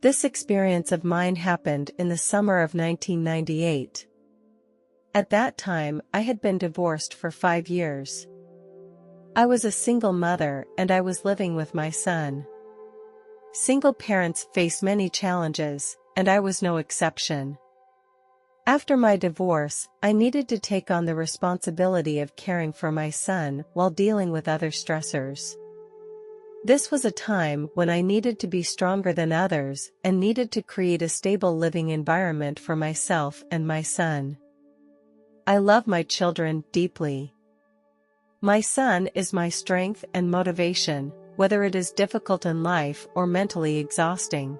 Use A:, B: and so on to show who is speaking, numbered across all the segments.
A: This experience of mine happened in the summer of 1998. At that time, I had been divorced for 5 years. I was a single mother and I was living with my son. Single parents face many challenges, and I was no exception. After my divorce, I needed to take on the responsibility of caring for my son while dealing with other stressors. This was a time when I needed to be stronger than others and needed to create a stable living environment for myself and my son. I love my children deeply. My son is my strength and motivation, whether it is difficult in life or mentally exhausting.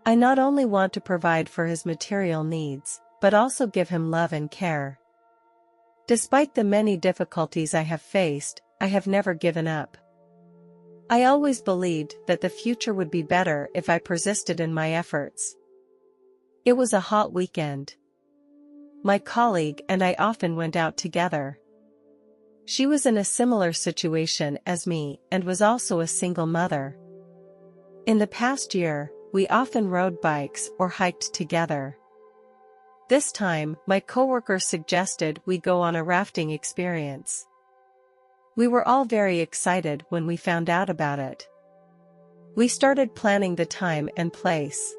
A: I not only want to provide for his material needs, but also give him love and care. Despite the many difficulties I have faced, I have never given up. I always believed that the future would be better if I persisted in my efforts. It was a hot weekend. My colleague and I often went out together. She was in a similar situation as me and was also a single mother. In the past year, we often rode bikes or hiked together. This time, my coworker suggested we go on a rafting experience. We were all very excited when we found out about it. We started planning the time and place.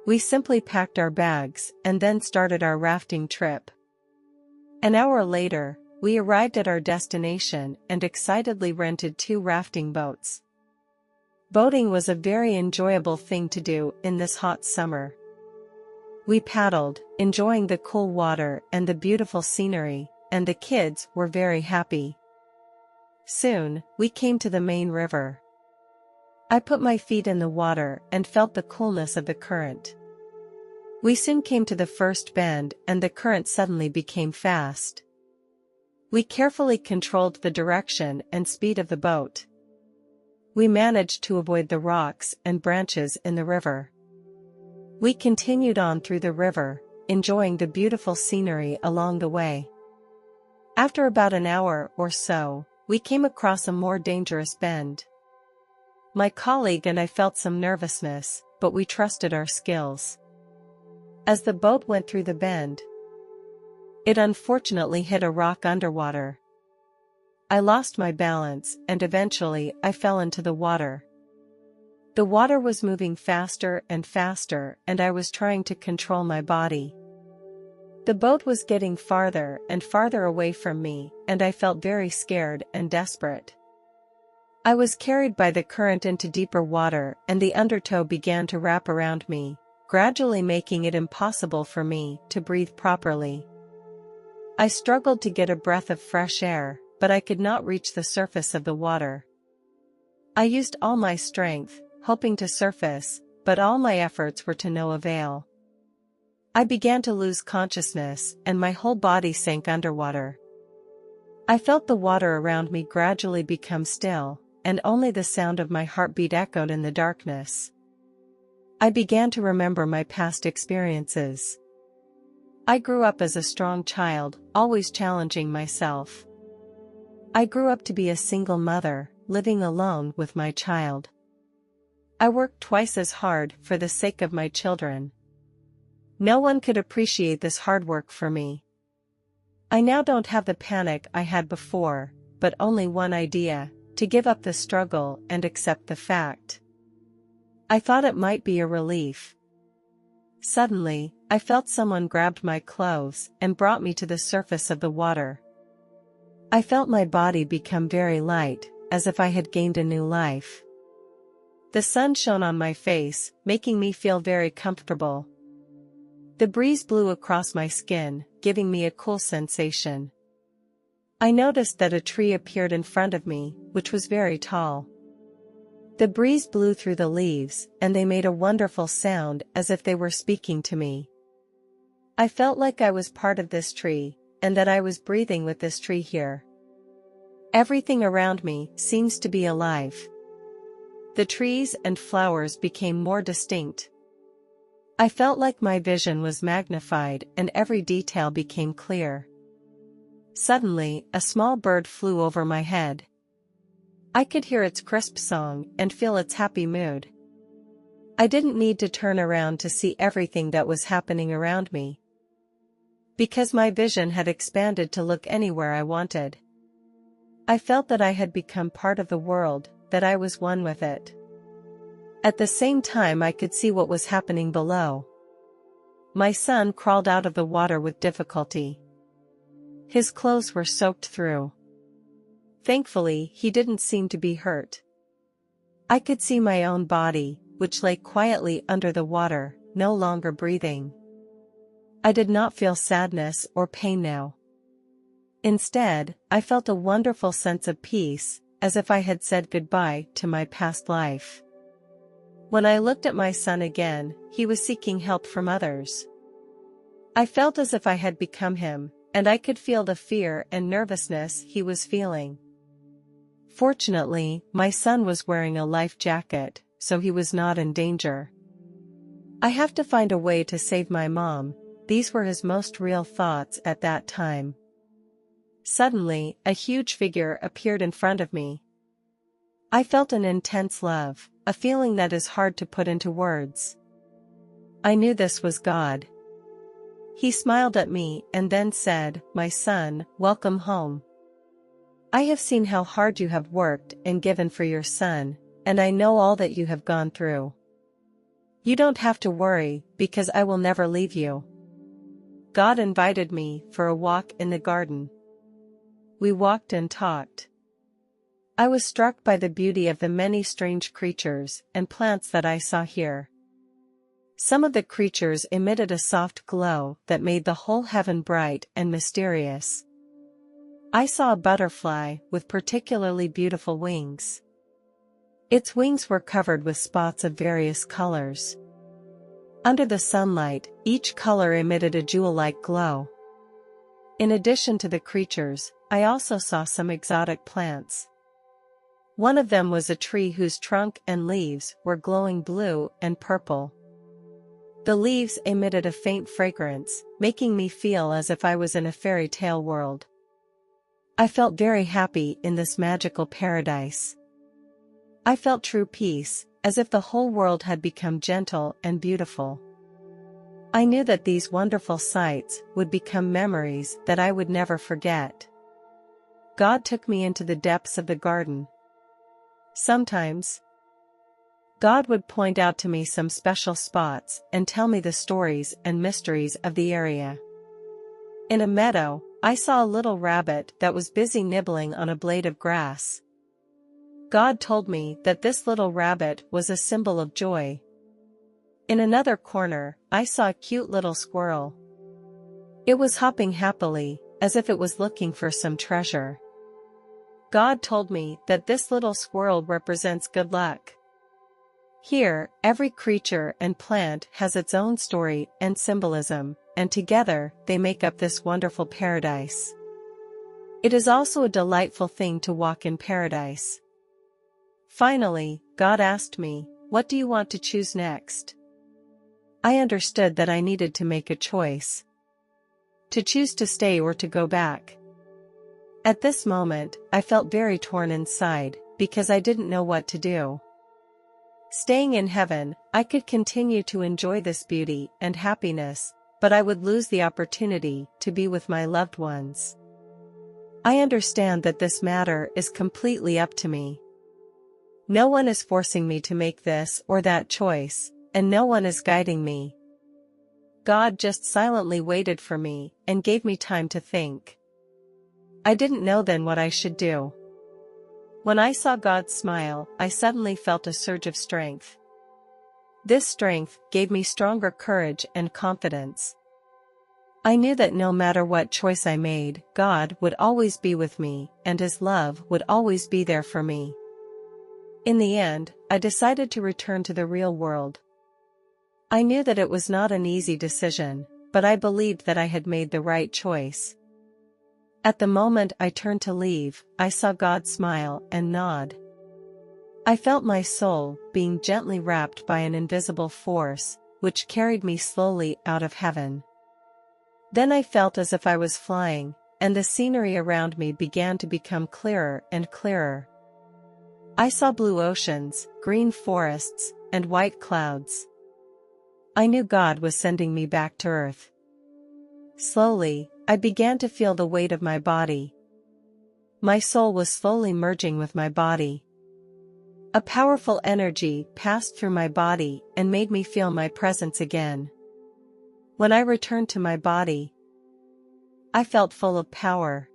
A: We simply packed our bags and then started our rafting trip. An hour later, we arrived at our destination and excitedly rented 2 rafting boats. Boating was a very enjoyable thing to do in this hot summer. We paddled, enjoying the cool water and the beautiful scenery, and the kids were very happy. Soon, we came to the main river. I put my feet in the water and felt the coolness of the current. We soon came to the first bend and the current suddenly became fast. We carefully controlled the direction and speed of the boat. We managed to avoid the rocks and branches in the river. We continued on through the river, enjoying the beautiful scenery along the way. After about an hour or so, we came across a more dangerous bend. My colleague and I felt some nervousness, but we trusted our skills. As the boat went through the bend, it unfortunately hit a rock underwater. I lost my balance and eventually I fell into the water. The water was moving faster and faster and I was trying to control my body. The boat was getting farther and farther away from me and I felt very scared and desperate. I was carried by the current into deeper water and the undertow began to wrap around me, gradually making it impossible for me to breathe properly. I struggled to get a breath of fresh air, but I could not reach the surface of the water. I used all my strength, hoping to surface, but all my efforts were to no avail. I began to lose consciousness and my whole body sank underwater. I felt the water around me gradually become still, and only the sound of my heartbeat echoed in the darkness. I began to remember my past experiences. I grew up as a strong child, always challenging myself. I grew up to be a single mother, living alone with my child. I worked twice as hard for the sake of my children. No one could appreciate this hard work for me. I now don't have the panic I had before, but only one idea: to give up the struggle and accept the fact. I thought it might be a relief. Suddenly, I felt someone grabbed my clothes and brought me to the surface of the water. I felt my body become very light, as if I had gained a new life. The sun shone on my face, making me feel very comfortable. The breeze blew across my skin, giving me a cool sensation. I noticed that a tree appeared in front of me, which was very tall. The breeze blew through the leaves, and they made a wonderful sound as if they were speaking to me. I felt like I was part of this tree, and that I was breathing with this tree here. Everything around me seems to be alive. The trees and flowers became more distinct. I felt like my vision was magnified and every detail became clear. Suddenly, a small bird flew over my head. I could hear its crisp song and feel its happy mood. I didn't need to turn around to see everything that was happening around me, because my vision had expanded to look anywhere I wanted. I felt that I had become part of the world, that I was one with it. At the same time, I could see what was happening below. My son crawled out of the water with difficulty. His clothes were soaked through. Thankfully, he didn't seem to be hurt. I could see my own body, which lay quietly under the water, no longer breathing. I did not feel sadness or pain now. Instead, I felt a wonderful sense of peace, as if I had said goodbye to my past life. When I looked at my son again, he was seeking help from others. I felt as if I had become him, and I could feel the fear and nervousness he was feeling. Fortunately, my son was wearing a life jacket, so he was not in danger. I have to find a way to save my mom. These were his most real thoughts at that time. Suddenly, a huge figure appeared in front of me. I felt an intense love, a feeling that is hard to put into words. I knew this was God. He smiled at me and then said, "My son, welcome home. I have seen how hard you have worked and given for your son, and I know all that you have gone through. You don't have to worry, because I will never leave you." God invited me for a walk in the garden. We walked and talked. I was struck by the beauty of the many strange creatures and plants that I saw here. Some of the creatures emitted a soft glow that made the whole heaven bright and mysterious. I saw a butterfly with particularly beautiful wings. Its wings were covered with spots of various colors. Under the sunlight, each color emitted a jewel-like glow. In addition to the creatures, I also saw some exotic plants. One of them was a tree whose trunk and leaves were glowing blue and purple. The leaves emitted a faint fragrance, making me feel as if I was in a fairy tale world. I felt very happy in this magical paradise. I felt true peace, as if the whole world had become gentle and beautiful. I knew that these wonderful sights would become memories that I would never forget. God took me into the depths of the garden. Sometimes, God would point out to me some special spots and tell me the stories and mysteries of the area. In a meadow, I saw a little rabbit that was busy nibbling on a blade of grass. God told me that this little rabbit was a symbol of joy. In another corner, I saw a cute little squirrel. It was hopping happily, as if it was looking for some treasure. God told me that this little squirrel represents good luck. Here, every creature and plant has its own story and symbolism, and together, they make up this wonderful paradise. It is also a delightful thing to walk in paradise. Finally, God asked me, "What do you want to choose next?" I understood that I needed to make a choice. To choose to stay or to go back. At this moment, I felt very torn inside, because I didn't know what to do. Staying in heaven, I could continue to enjoy this beauty and happiness, but I would lose the opportunity to be with my loved ones. I understand that this matter is completely up to me. No one is forcing me to make this or that choice, and no one is guiding me. God just silently waited for me and gave me time to think. I didn't know then what I should do. When I saw God smile, I suddenly felt a surge of strength. This strength gave me stronger courage and confidence. I knew that no matter what choice I made, God would always be with me, and His love would always be there for me. In the end, I decided to return to the real world. I knew that it was not an easy decision, but I believed that I had made the right choice. At the moment I turned to leave, I saw God smile and nod. I felt my soul being gently wrapped by an invisible force, which carried me slowly out of heaven. Then I felt as if I was flying, and the scenery around me began to become clearer and clearer. I saw blue oceans, green forests, and white clouds. I knew God was sending me back to Earth. Slowly, I began to feel the weight of my body. My soul was slowly merging with my body. A powerful energy passed through my body and made me feel my presence again. When I returned to my body, I felt full of power.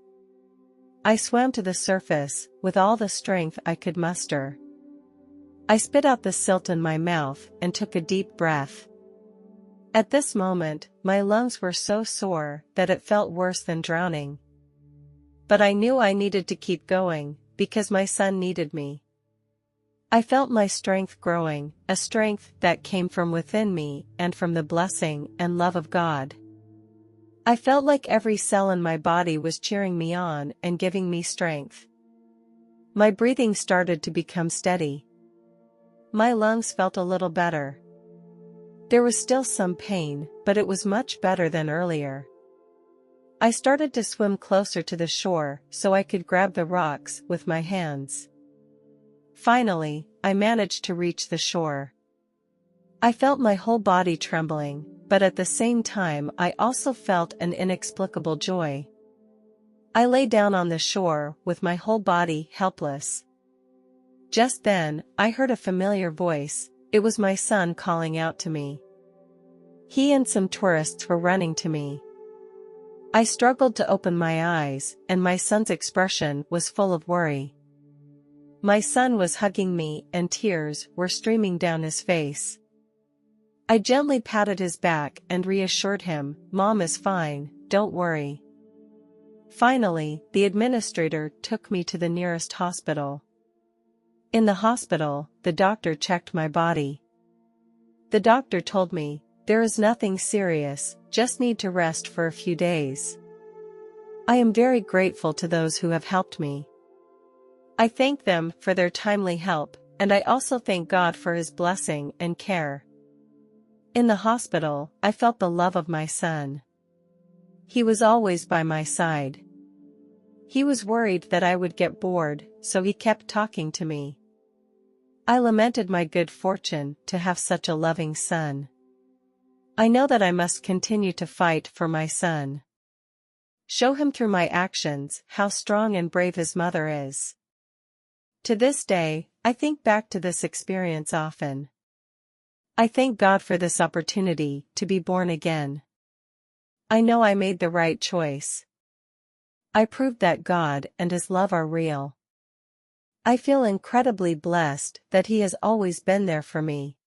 A: I swam to the surface with all the strength I could muster. I spit out the silt in my mouth and took a deep breath. At this moment, my lungs were so sore that it felt worse than drowning. But I knew I needed to keep going, because my son needed me. I felt my strength growing, a strength that came from within me and from the blessing and love of God. I felt like every cell in my body was cheering me on and giving me strength. My breathing started to become steady. My lungs felt a little better. There was still some pain, but it was much better than earlier. I started to swim closer to the shore so I could grab the rocks with my hands. Finally, I managed to reach the shore. I felt my whole body trembling, but at the same time I also felt an inexplicable joy. I lay down on the shore with my whole body helpless. Just then, I heard a familiar voice. It was my son calling out to me. He and some tourists were running to me. I struggled to open my eyes, and my son's expression was full of worry. My son was hugging me and tears were streaming down his face. I gently patted his back and reassured him, "Mom is fine, don't worry." Finally, the administrator took me to the nearest hospital. In the hospital, the doctor checked my body. The doctor told me, "There is nothing serious, just need to rest for a few days." I am very grateful to those who have helped me. I thank them for their timely help, and I also thank God for His blessing and care. In the hospital, I felt the love of my son. He was always by my side. He was worried that I would get bored, so he kept talking to me. I lamented my good fortune to have such a loving son. I know that I must continue to fight for my son. Show him through my actions how strong and brave his mother is. To this day, I think back to this experience often. I thank God for this opportunity to be born again. I know I made the right choice. I proved that God and His love are real. I feel incredibly blessed that He has always been there for me.